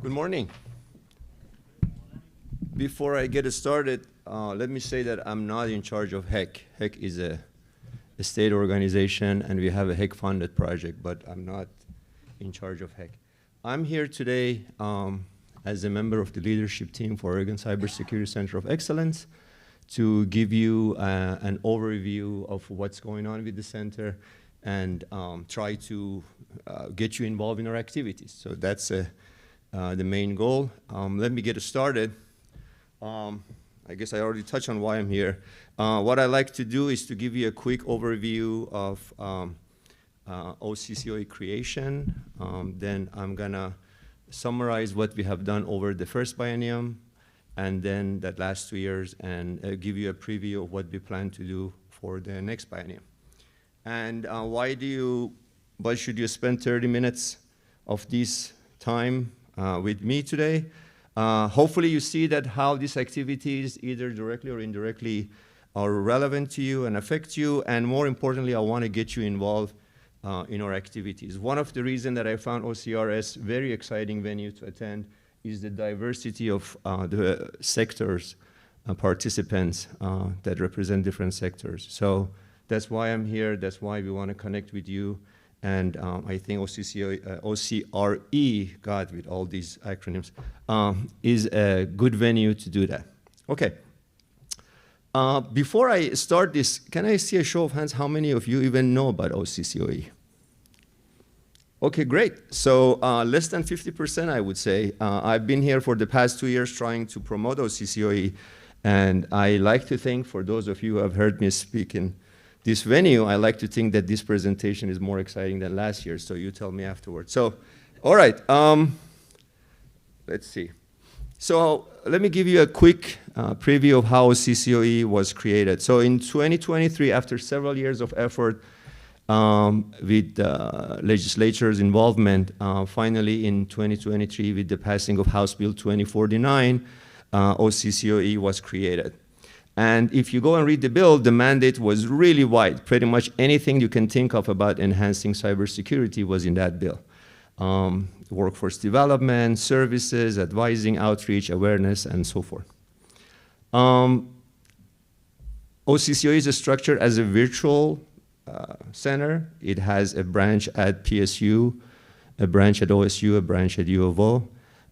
Good morning. Before I get started, let me say that I'm not in charge of HEC. HEC is a state organization, and we have a HEC-funded project, but I'm not in charge of HEC. I'm here today as a member of the leadership team for Oregon Cybersecurity Center of Excellence to give you an overview of what's going on with the center and try to get you involved in our activities. So that's the main goal. Let me get started. I guess I already touched on why I'm here. What I like to do is to give you a quick overview of OCCOE creation. Then I'm gonna summarize what we have done over the first biennium and then that last 2 years, and give you a preview of what we plan to do for the next biennium. And why should you spend 30 minutes of this time with me today? Hopefully you see that how these activities, either directly or indirectly, are relevant to you and affect you, and more importantly, I want to get you involved in our activities. One of the reasons that I found OCRS very exciting venue to attend is the diversity of the sectors, participants that represent different sectors. So that's why I'm here, that's why we want to connect with you. And I think OCRE, God, with all these acronyms, is a good venue to do that. Okay. Before I start this, can I see a show of hands? How many of you even know about OCCOE? Okay, great. So less than 50%, I would say. I've been here for the past 2 years trying to promote OCCOE, and I like to think, for those of you who have heard me speak in this venue, I like to think that this presentation is more exciting than last year, so you tell me afterwards. So, all right, let's see. So let me give you a quick preview of how OCCOE was created. So in 2023, after several years of effort with legislature's involvement, finally in 2023, with the passing of House Bill 2049, OCCOE was created. And if you go and read the bill, the mandate was really wide. Pretty much anything you can think of about enhancing cybersecurity was in that bill. Workforce development, services, advising, outreach, awareness, and so forth. OCCOE is structured as a virtual center. It has a branch at PSU, a branch at OSU, a branch at U of O.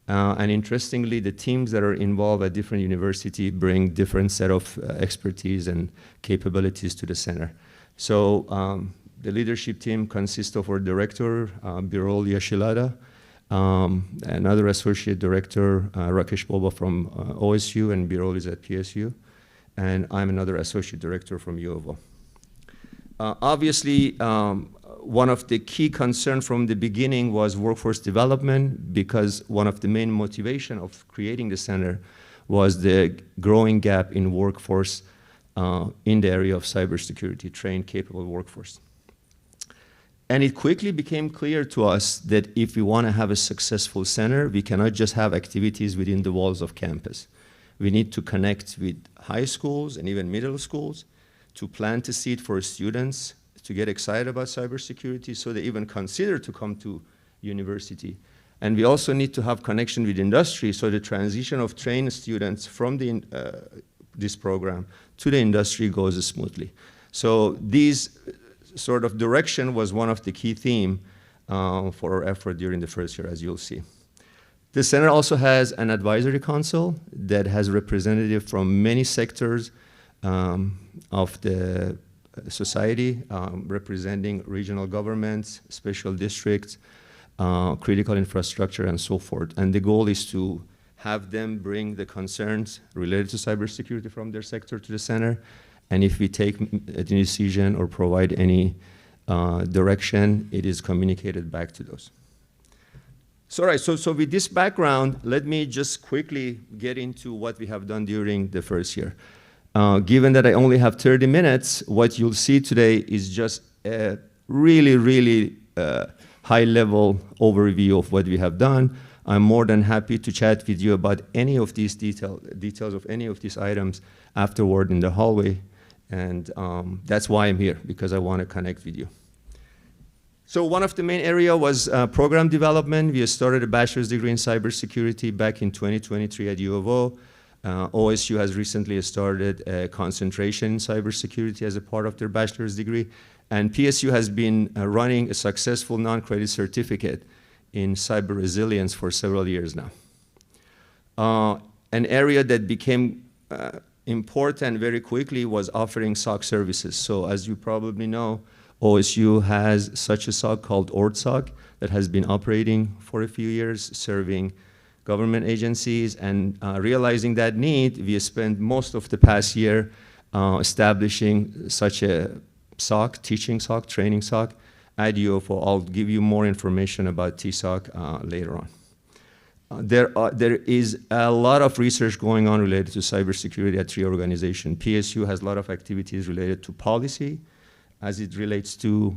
And interestingly, the teams that are involved at different universities bring different set of expertise and capabilities to the center. So the leadership team consists of our director, Birol Yashilada, another associate director, Rakesh Boba from OSU, and Birol is at PSU, and I'm another associate director from U of O. Obviously, one of the key concerns from the beginning was workforce development, because one of the main motivation of creating the center was the growing gap in workforce in the area of cybersecurity, trained, capable workforce. And it quickly became clear to us that if we want to have a successful center, we cannot just have activities within the walls of campus. We need to connect with high schools and even middle schools to plant a seed for students to get excited about cybersecurity so they even consider to come to university. And we also need to have connection with industry so the transition of trained students from this program to the industry goes smoothly. So these sort of direction was one of the key themes for our effort during the first year, as you'll see. The center also has an advisory council that has representatives from many sectors of the society, representing regional governments, special districts, critical infrastructure, and so forth. And the goal is to have them bring the concerns related to cybersecurity from their sector to the center. And if we take a decision or provide any direction, it is communicated back to those. So, all right, so with this background, let me just quickly get into what we have done during the first year. Given that I only have 30 minutes, what you'll see today is just a really high-level overview of what we have done. I'm more than happy to chat with you about any of these details of any of these items afterward in the hallway. And that's why I'm here, because I want to connect with you. So one of the main area was program development. We started a bachelor's degree in cybersecurity back in 2023 at U of O. OSU has recently started a concentration in cybersecurity as a part of their bachelor's degree. And PSU has been running a successful non-credit certificate in cyber resilience for several years now. An area that became important very quickly was offering SOC services. So as you probably know, OSU has such a SOC called ORTSOC that has been operating for a few years, serving government agencies, and realizing that need, we spent most of the past year establishing such a SOC, teaching SOC, training SOC at UFO. I'll give you more information about TSOC later on. There is a lot of research going on related to cybersecurity at 3 organizations. PSU has a lot of activities related to policy as it relates to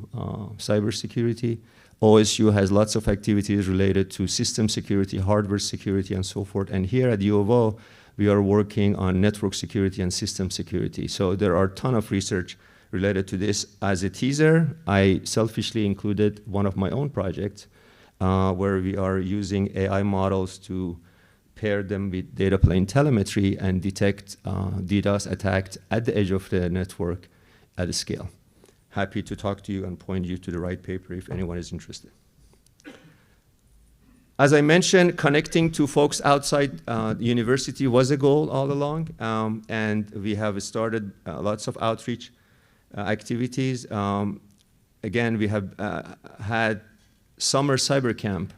cybersecurity. OSU has lots of activities related to system security, hardware security, and so forth. And here at U of O, we are working on network security and system security. So there are a ton of research related to this. As a teaser, I selfishly included one of my own projects where we are using AI models to pair them with data plane telemetry and detect DDoS attacks at the edge of the network at a scale. Happy to talk to you and point you to the right paper if anyone is interested. As I mentioned, connecting to folks outside the university was a goal all along, and we have started lots of outreach activities. Again, we have had summer cyber camp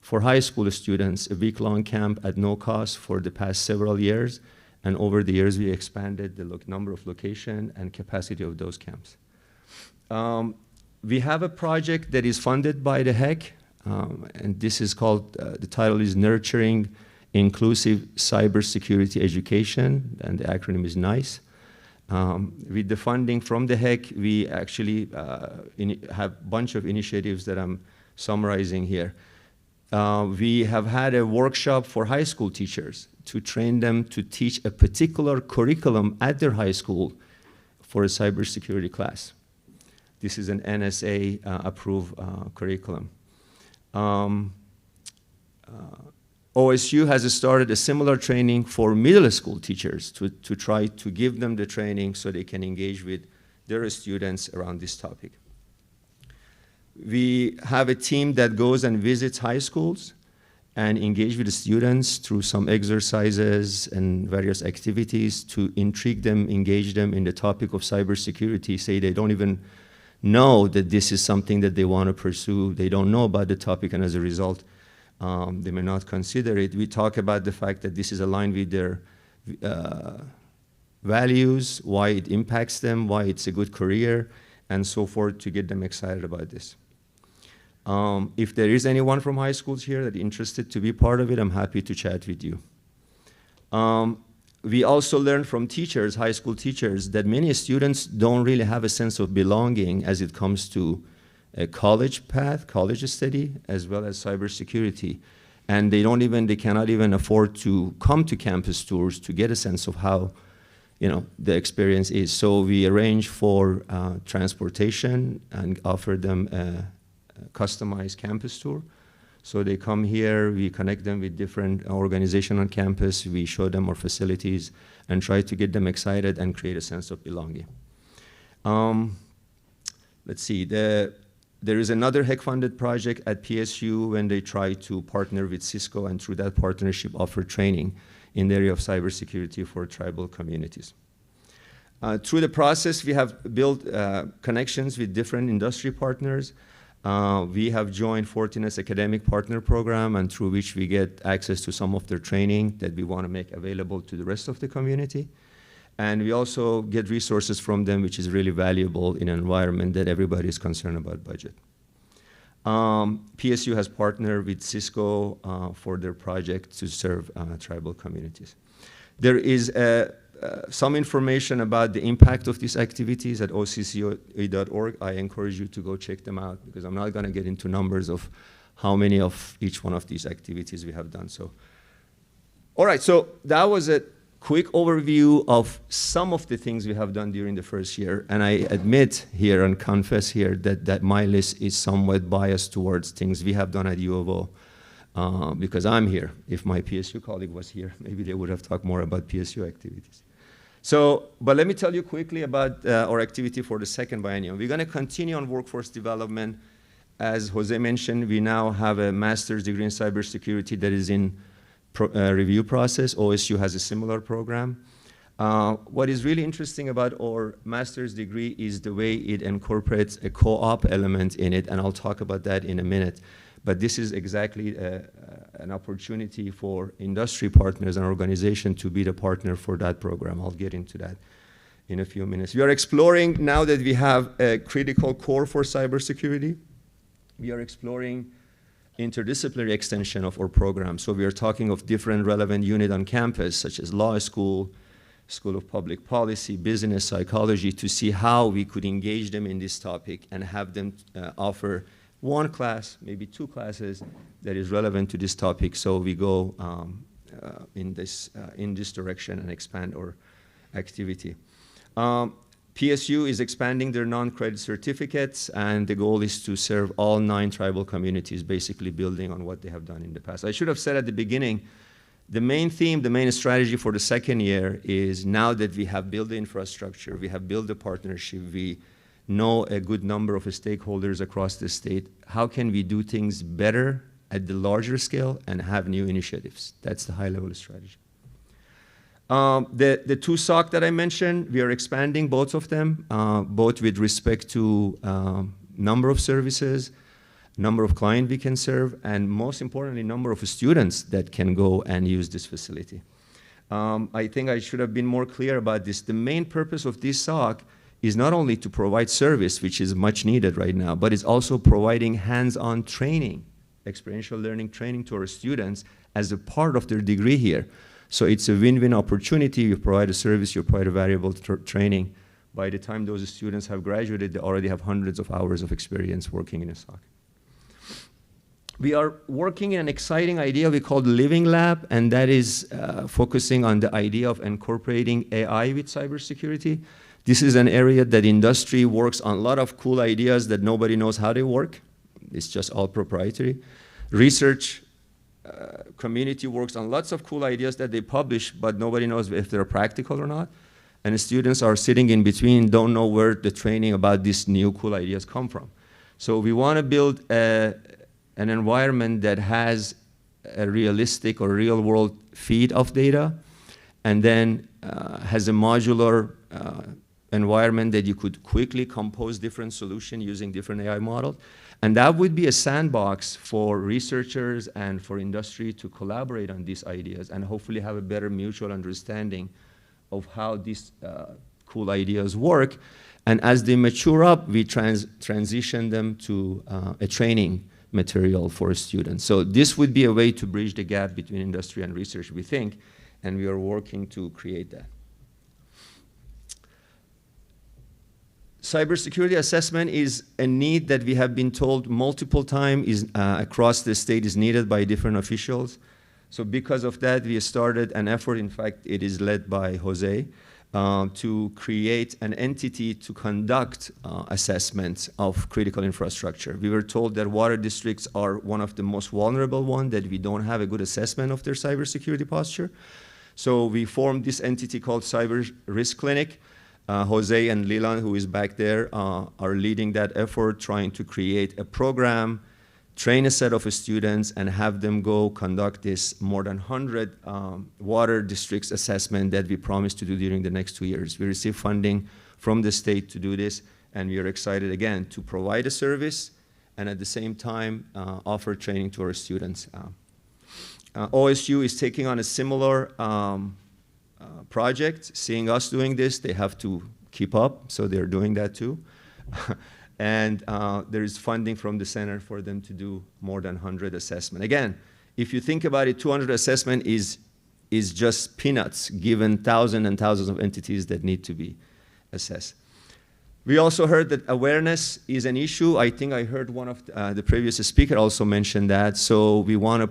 for high school students, a week-long camp at no cost for the past several years, and over the years we expanded the number of location and capacity of those camps. We have a project that is funded by the HEC, and this is called, the title is Nurturing Inclusive Cybersecurity Education, and the acronym is NICE. With the funding from the HEC, we actually have a bunch of initiatives that I'm summarizing here. We have had a workshop for high school teachers to train them to teach a particular curriculum at their high school for a cybersecurity class. This is an NSA approved curriculum. OSU has started a similar training for middle school teachers to try to give them the training so they can engage with their students around this topic. We have a team that goes and visits high schools and engage with the students through some exercises and various activities to intrigue them, engage them in the topic of cybersecurity, say they don't even know that this is something that they want to pursue. They don't know about the topic, and as a result, they may not consider it. We talk about the fact that this is aligned with their values, why it impacts them, why it's a good career, and so forth, to get them excited about this. If there is anyone from high schools here that is interested to be part of it, I'm happy to chat with you. We also learned from teachers, high school teachers, that many students don't really have a sense of belonging as it comes to a college path, college study, as well as cybersecurity. And they cannot even afford to come to campus tours to get a sense of how, the experience is. So we arrange for transportation and offer them a customized campus tour. So they come here, we connect them with different organizations on campus, we show them our facilities, and try to get them excited and create a sense of belonging. Let's see, there is another HEC-funded project at PSU when they try to partner with Cisco, and through that partnership offer training in the area of cybersecurity for tribal communities. Through the process, we have built connections with different industry partners. We have joined Fortinet's Academic Partner Program, and through which we get access to some of their training that we want to make available to the rest of the community. And we also get resources from them, which is really valuable in an environment that everybody is concerned about budget. PSU has partnered with Cisco for their project to serve tribal communities. There is some information about the impact of these activities at OCC.org. I encourage you to go check them out, because I'm not going to get into numbers of how many of each one of these activities we have done. So, all right, so that was a quick overview of some of the things we have done during the first year. And I admit here and confess here that my list is somewhat biased towards things we have done at U of O, because I'm here. If my PSU colleague was here, maybe they would have talked more about PSU activities. So, but let me tell you quickly about our activity for the second biennium. We're going to continue on workforce development. As Jose mentioned, we now have a master's degree in cybersecurity that is in review process. OSU has a similar program. What is really interesting about our master's degree is the way it incorporates a co-op element in it, and I'll talk about that in a minute. But this is exactly an opportunity for industry partners and organizations to be the partner for that program. I'll get into that in a few minutes. We are exploring, now that we have a critical core for cybersecurity, we are exploring interdisciplinary extension of our program. So we are talking of different relevant units on campus, such as law school, School of Public Policy, business, psychology, to see how we could engage them in this topic and have them offer one class, maybe two classes that is relevant to this topic. So we go in this direction and expand our activity. PSU is expanding their non-credit certificates, and the goal is to serve all 9 tribal communities, basically building on what they have done in the past. I should have said at the beginning, the main theme, the main strategy for the second year is, now that we have built the infrastructure, we have built the partnership, we know a good number of stakeholders across the state, how can we do things better at the larger scale and have new initiatives? That's the high-level strategy. The 2 SOC that I mentioned, we are expanding both of them, both with respect to number of services, number of clients we can serve, and most importantly, number of students that can go and use this facility. I think I should have been more clear about this. The main purpose of this SOC is not only to provide service, which is much needed right now, but it's also providing hands-on training, experiential learning training to our students as a part of their degree here. So it's a win-win opportunity. You provide a service, you provide a valuable training. By the time those students have graduated, they already have hundreds of hours of experience working in a SOC. We are working in an exciting idea we call the Living Lab, and that is focusing on the idea of incorporating AI with cybersecurity. This is an area that industry works on a lot of cool ideas that nobody knows how they work. It's just all proprietary. Research community works on lots of cool ideas that they publish, but nobody knows if they're practical or not. And the students are sitting in between, don't know where the training about these new cool ideas come from. So we want to build an environment that has a realistic or real-world feed of data, and then has a modular environment that you could quickly compose different solutions using different AI models. And that would be a sandbox for researchers and for industry to collaborate on these ideas and hopefully have a better mutual understanding of how these cool ideas work. And as they mature up, we transition them to a training material for students. So this would be a way to bridge the gap between industry and research, we think, and we are working to create that. Cybersecurity assessment is a need that we have been told multiple times across the state is needed by different officials. So because of that, we started an effort, in fact, it is led by Jose, to create an entity to conduct assessments of critical infrastructure. We were told that water districts are one of the most vulnerable ones, that we don't have a good assessment of their cybersecurity posture. So we formed this entity called Cyber Risk Clinic. Jose and Leland, who is back there, are leading that effort, trying to create a program, train a set of students, and have them go conduct this more than 100 water districts assessment that we promised to do during the next 2 years. We received funding from the state to do this, and we are excited, again, to provide a service and at the same time offer training to our students. OSU is taking on a similar project. Seeing us doing this, they have to keep up, so they're doing that too. And there is funding from the center for them to do more than 100 assessment. Again, if you think about it, 200 assessment is just peanuts given thousands and thousands of entities that need to be assessed. We also heard that awareness is an issue. I think I heard one of the previous speaker also mention that. So we want to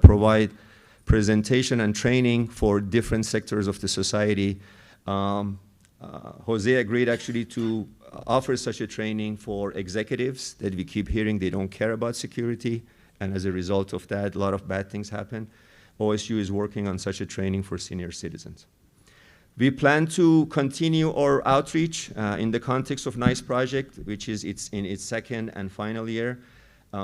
presentation and training for different sectors of the society. Jose agreed actually to offer such a training for executives that we keep hearing they don't care about security, and as a result of that, a lot of bad things happen. OSU is working on such a training for senior citizens. We plan to continue our outreach in the context of NICE project, which is in its second and final year.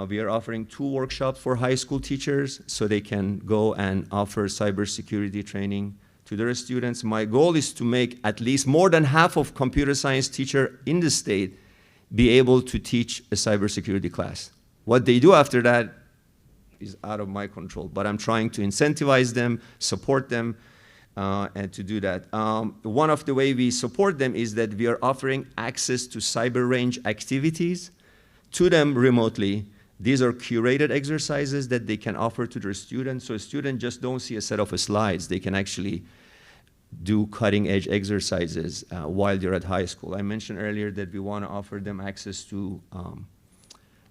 We are offering 2 workshops for high school teachers so they can go and offer cybersecurity training to their students. My goal is to make at least more than half of computer science teachers in the state be able to teach a cybersecurity class. What they do after that is out of my control, but I'm trying to incentivize them, support them, and to do that. One of the ways we support them is that we are offering access to cyber range activities to them remotely. These are curated exercises that they can offer to their students, so students just don't see a set of slides. They can actually do cutting-edge exercises while they're at high school. I mentioned earlier that we want to offer them access to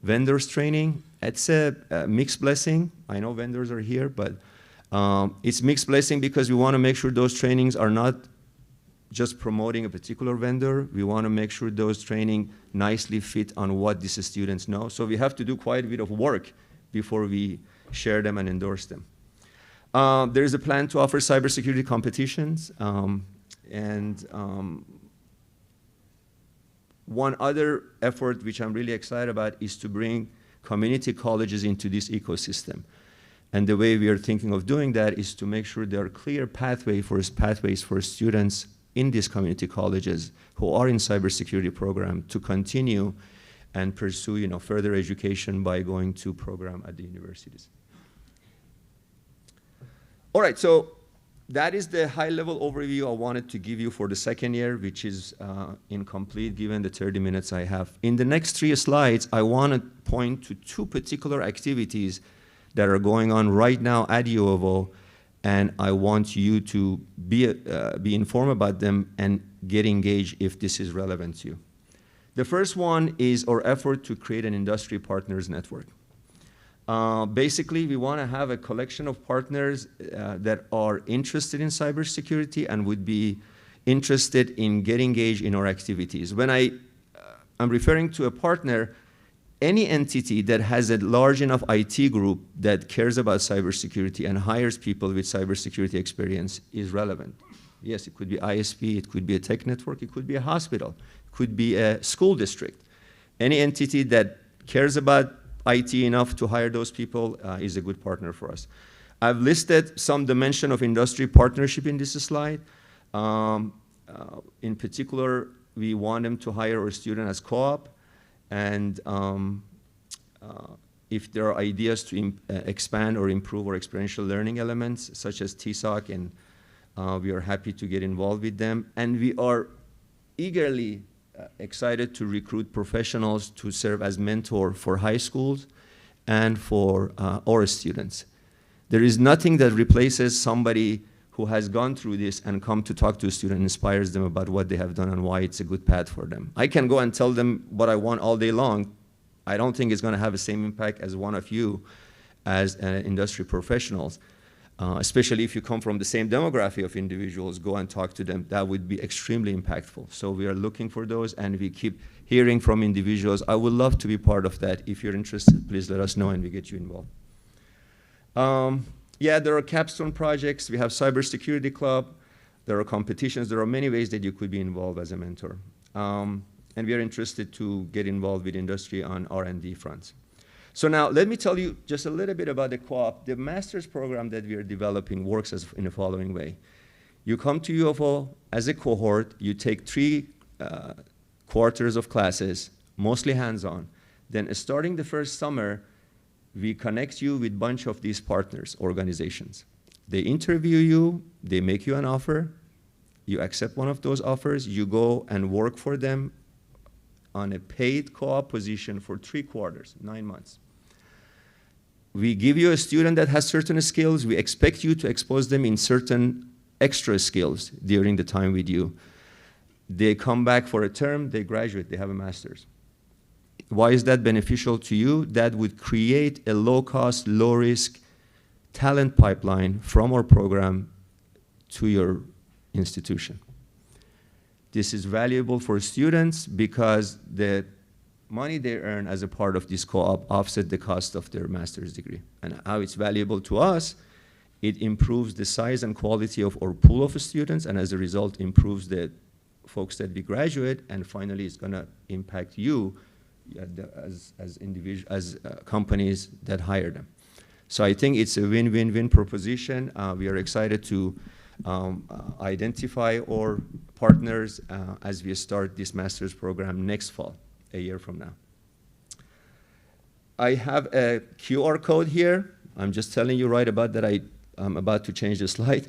vendors training. It's a mixed blessing. I know vendors are here, but it's mixed blessing because we want to make sure those trainings are not just promoting a particular vendor. We want to make sure those training nicely fit on what these students know. So we have to do quite a bit of work before we share them and endorse them. There is a plan to offer cybersecurity competitions. One other effort which I'm really excited about is to bring community colleges into this ecosystem. And the way we are thinking of doing that is to make sure there are clear pathways for students in these community colleges who are in cybersecurity program to continue and pursue further education by going to program at the universities. All right, so that is the high-level overview I wanted to give you for the second year, which is incomplete given the 30 minutes I have. In the next 3 slides, I want to point to 2 particular activities that are going on right now at U of O, and I want you to be informed about them and get engaged if this is relevant to you. The first one is our effort to create an industry partners network. Basically, we want to have a collection of partners that are interested in cybersecurity and would be interested in getting engaged in our activities. When I'm referring to a partner, any entity that has a large enough IT group that cares about cybersecurity and hires people with cybersecurity experience is relevant. Yes, it could be ISP, it could be a tech network, it could be a hospital, it could be a school district. Any entity that cares about IT enough to hire those people is a good partner for us. I've listed some dimension of industry partnership in this slide. In particular, we want them to hire our student as co-op, and if there are ideas to expand or improve our experiential learning elements, such as TSOC, and we are happy to get involved with them. And we are eagerly excited to recruit professionals to serve as mentor for high schools and for our students. There is nothing that replaces somebody who has gone through this and come to talk to a student and inspires them about what they have done and why it's a good path for them. I can go and tell them what I want all day long. I don't think it's going to have the same impact as one of you as industry professionals, especially if you come from the same demographic of individuals. Go and talk to them. That would be extremely impactful. So we are looking for those, and we keep hearing from individuals. I would love to be part of that. If you're interested, please let us know and we get you involved. Yeah, there are capstone projects. We have cybersecurity club. There are competitions. There are many ways that you could be involved as a mentor. And we are interested to get involved with industry on R&D fronts. So now let me tell you just a little bit about the co-op. The master's program that we are developing works in the following way. You come to U of O as a cohort. You take 3 quarters of classes, mostly hands-on. Then starting the first summer, we connect you with a bunch of these partners, organizations. They interview you, they make you an offer, you accept one of those offers, you go and work for them on a paid co-op position for 3 quarters, 9 months. We give you a student that has certain skills, we expect you to expose them in certain extra skills during the time with you. They come back for a term, they graduate, they have a master's. Why is that beneficial to you? That would create a low-cost, low-risk talent pipeline from our program to your institution. This is valuable for students because the money they earn as a part of this co-op offset the cost of their master's degree. And how it's valuable to us, it improves the size and quality of our pool of students, and as a result improves the folks that we graduate, and finally it's gonna impact you as companies that hire them. So I think it's a win-win-win proposition. We are excited to identify our partners as we start this master's program next fall, a year from now. I have a QR code here. I'm just telling you right about that. I'm about to change the slide.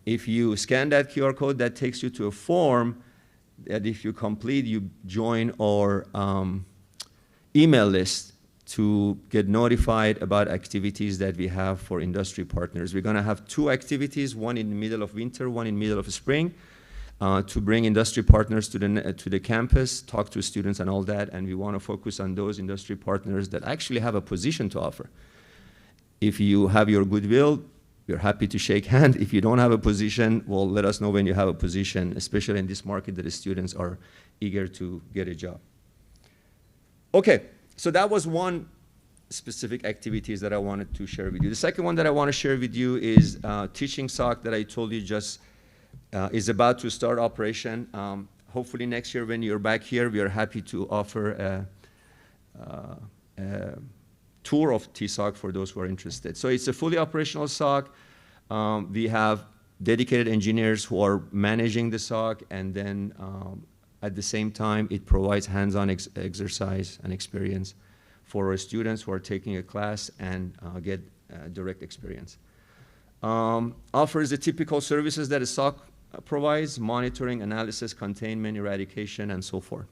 If you scan that QR code, that takes you to a form that if you complete, you join our email list to get notified about activities that we have for industry partners. We're gonna have 2 activities, one in the middle of winter, one in the middle of spring, to bring industry partners to the campus, talk to students and all that, and we wanna focus on those industry partners that actually have a position to offer. If you have your goodwill, we're happy to shake hands. If you don't have a position, well, let us know when you have a position, especially in this market that the students are eager to get a job. Okay, so that was one specific activities that I wanted to share with you. The second one that I want to share with you is teaching SOC that I told you just is about to start operation. Hopefully next year when you're back here, we are happy to offer a tour of TSOC for those who are interested. So it's a fully operational SOC. We have dedicated engineers who are managing the SOC, and then at the same time, it provides hands-on exercise and experience for our students who are taking a class and get direct experience. Offers the typical services that a SOC provides: monitoring, analysis, containment, eradication, and so forth.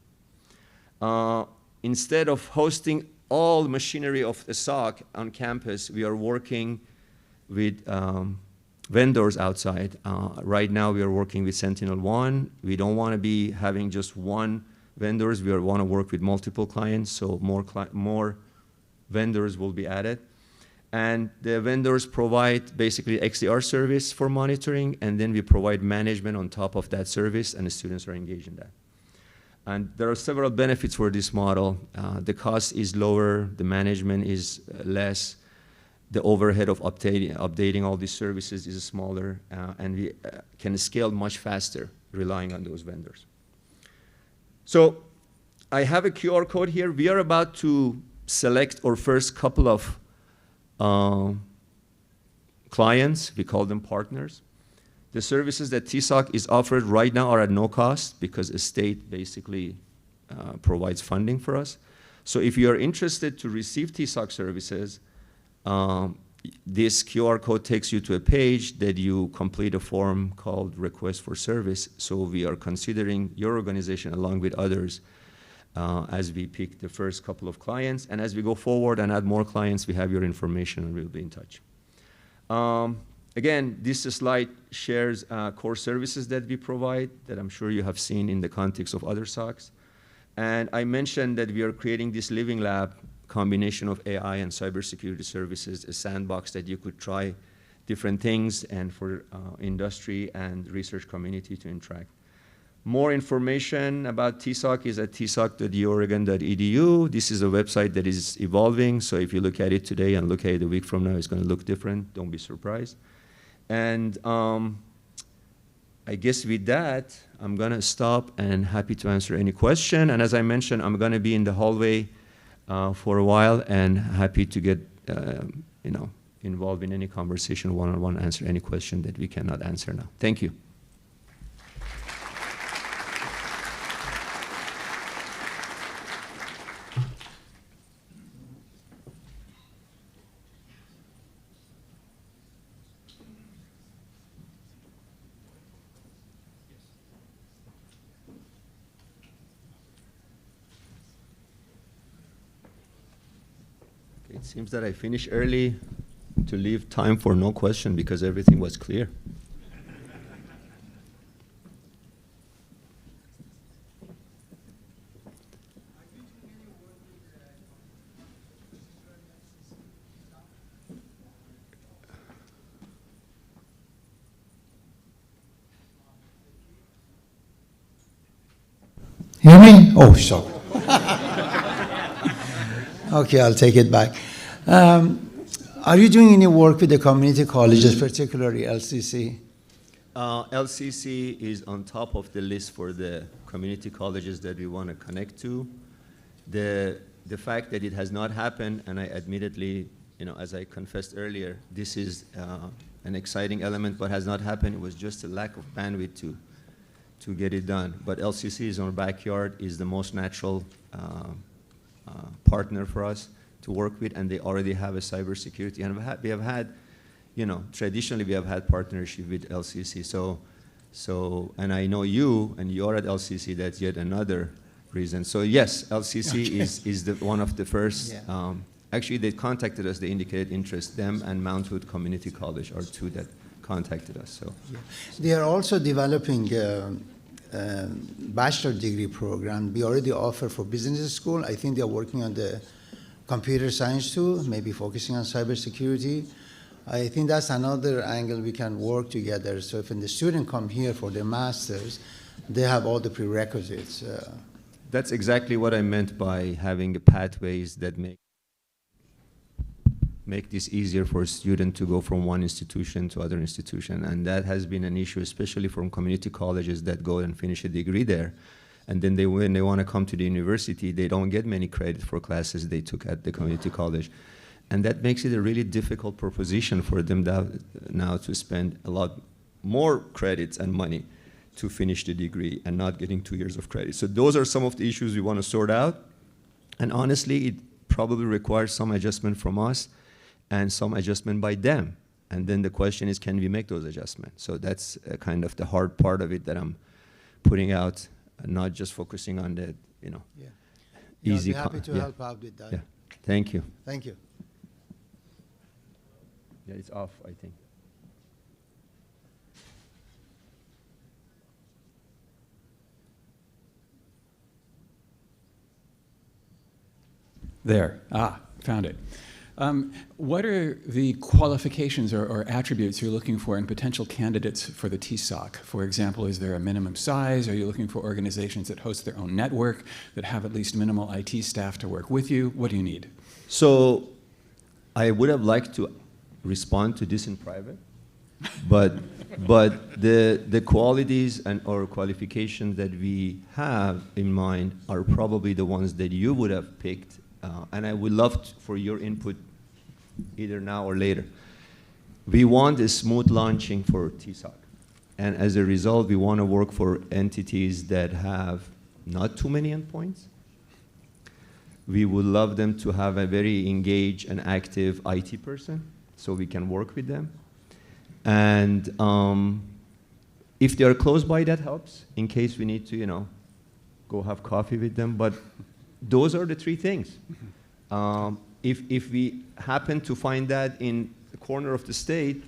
Instead of hosting all machinery of the SOC on campus, we are working with vendors outside. Right now, we are working with SentinelOne. We don't want to be having just one vendors. We want to work with multiple clients, so more vendors will be added. And the vendors provide basically XDR service for monitoring, and then we provide management on top of that service, and the students are engaged in that. And there are several benefits for this model. The cost is lower, the management is less, the overhead of updating all these services is smaller, and we can scale much faster relying on those vendors. So I have a QR code here. We are about to select our first couple of clients. We call them partners. The services that TSOC is offered right now are at no cost because the state basically provides funding for us. So if you are interested to receive TSOC services, this QR code takes you to a page that you complete a form called Request for Service. So we are considering your organization along with others as we pick the first couple of clients. And as we go forward and add more clients, we have your information and we'll be in touch. Again, this slide shares core services that we provide that I'm sure you have seen in the context of other SOCs. And I mentioned that we are creating this living lab combination of AI and cybersecurity services, a sandbox that you could try different things and for industry and research community to interact. More information about TSOC is at tsoc.uoregon.edu. This is a website that is evolving, so if you look at it today and look at it a week from now, it's going to look different. Don't be surprised. And I guess with that, I'm going to stop and happy to answer any question. And as I mentioned, I'm going to be in the hallway for a while and happy to get involved in any conversation one-on-one, answer any question that we cannot answer now. Thank you. It seems that I finished early to leave time for no question because everything was clear. You mean? Oh, sorry. Okay, I'll take it back. Are you doing any work with the community colleges, particularly LCC? LCC is on top of the list for the community colleges that we want to connect to. The fact that it has not happened, and I admittedly, as I confessed earlier, this is an exciting element, but has not happened. It was just a lack of bandwidth to get it done. But LCC is our backyard, is the most natural partner for us to work with, and they already have a cybersecurity. And we have had, traditionally we have had partnership with LCC. So, and I know you, and you're at LCC, that's yet another reason. So yes, LCC is one of the first. Yeah. Actually, they contacted us, they indicated interest. Them and Mount Hood Community College are two that contacted us. So yeah. They are also developing bachelor degree program. We already offer for business school. I think they are working on the computer science too, maybe focusing on cybersecurity. I think that's another angle we can work together. So if when the student come here for their masters, they have all the prerequisites. That's exactly what I meant by having pathways that make this easier for a student to go from one institution to other institution. And that has been an issue, especially from community colleges that go and finish a degree there. And then when they want to come to the university, they don't get many credit for classes they took at the community college. And that makes it a really difficult proposition for them now to spend a lot more credits and money to finish the degree and not getting 2 years of credit. So those are some of the issues we want to sort out. And honestly, it probably requires some adjustment from us and some adjustment by them. And then the question is, can we make those adjustments? So that's kind of the hard part of it that I'm putting out, not just focusing on the, easy. I'll be happy to help out with that. Yeah. Thank you. Thank you. Yeah, it's off, I think. There. Found it. What are the qualifications or attributes you're looking for in potential candidates for the TSOC? For example, is there a minimum size? Are you looking for organizations that host their own network, that have at least minimal IT staff to work with you? What do you need? So I would have liked to respond to this in private, but the qualities or qualifications that we have in mind are probably the ones that you would have picked, and I would love for your input either now or later. We want a smooth launching for TSOC, and as a result, we want to work for entities that have not too many endpoints. We would love them to have a very engaged and active IT person, so we can work with them. And if they are close by, that helps, in case we need to, go have coffee with them. But those are the three things. If we happen to find that in the corner of the state,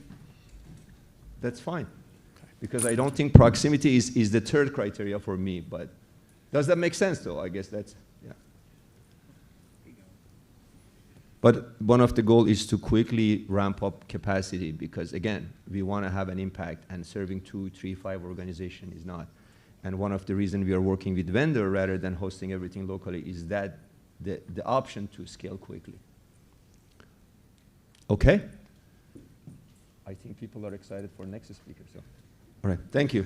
that's fine. Because I don't think proximity is the third criteria for me. But does that make sense, though? I guess that's, yeah. But one of the goals is to quickly ramp up capacity because, again, we want to have an impact, and serving 2, 3, 5 organizations is not. And one of the reasons we are working with vendor rather than hosting everything locally is that the option to scale quickly. Okay? I think people are excited for next speaker. So, all right, thank you.